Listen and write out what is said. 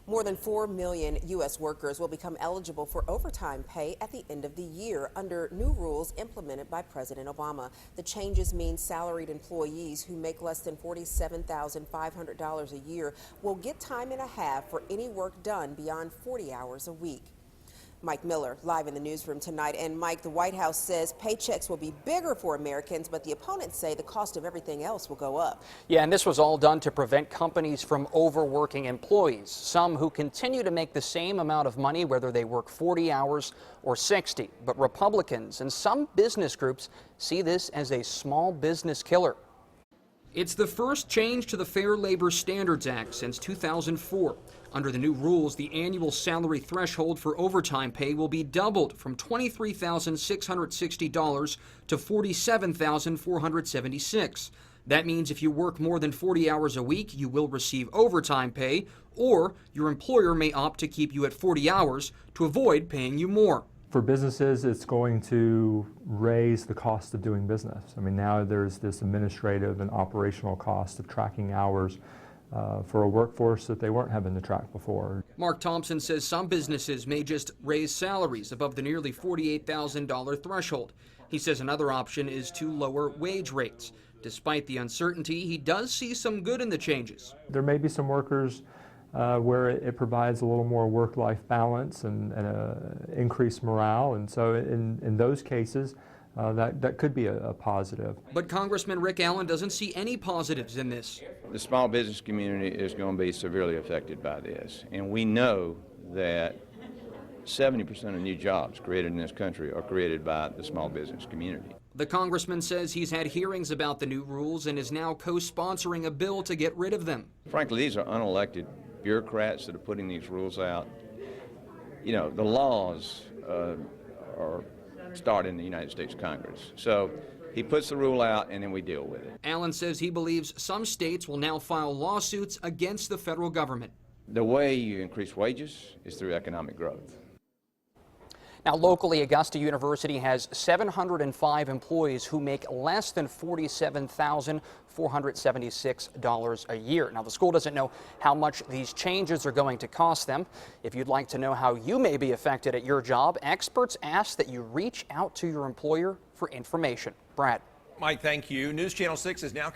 More than 4 million U.S. workers will become eligible for overtime pay at the end of the year under new rules implemented by President Obama. The changes mean salaried employees who make less than $47,500 a year will get time and a half for any work done beyond 40 hours a week. Mike Miller, live in the newsroom tonight. And Mike, the White House says paychecks will be bigger for Americans, but the opponents say the cost of everything else will go up. Yeah, and this was all done to prevent companies from overworking employees, some who continue to make the same amount of money whether they work 40 hours or 60. But Republicans and some business groups see this as a small business killer. It's the first change to the Fair Labor Standards Act since 2004. Under the new rules, the annual salary threshold for overtime pay will be doubled from $23,660 to $47,476. That means if you work more than 40 hours a week, you will receive overtime pay, or your employer may opt to keep you at 40 hours to avoid paying you more. For businesses, it's going to raise the cost of doing business. I mean, now there's this administrative and operational cost of tracking hours for a workforce that they weren't having to track before. Mark Thompson says some businesses may just raise salaries above the nearly $48,000 threshold. He says another option is to lower wage rates. Despite the uncertainty, he does see some good in the changes. There may be some workers where it provides a little more work-life balance and increased morale, and so in those cases, that could be a positive. But Congressman Rick Allen doesn't see any positives in this. The small business community is going to be severely affected by this, and we know that 70% of new jobs created in this country are created by the small business community. The congressman says he's had hearings about the new rules and is now co-sponsoring a bill to get rid of them. Frankly, these are unelected bureaucrats that are putting these rules out. You know, the laws are start in the United States Congress. So he puts the rule out and then we deal with it. Allen says he believes some states will now file lawsuits against the federal government. The way you increase wages is through economic growth. Now, locally, Augusta University has 705 employees who make less than $47,476 a year. Now, the school doesn't know how much these changes are going to cost them. If you'd like to know how you may be affected at your job, experts ask that you reach out to your employer for information. Brad. Mike, thank you. News Channel 6 is now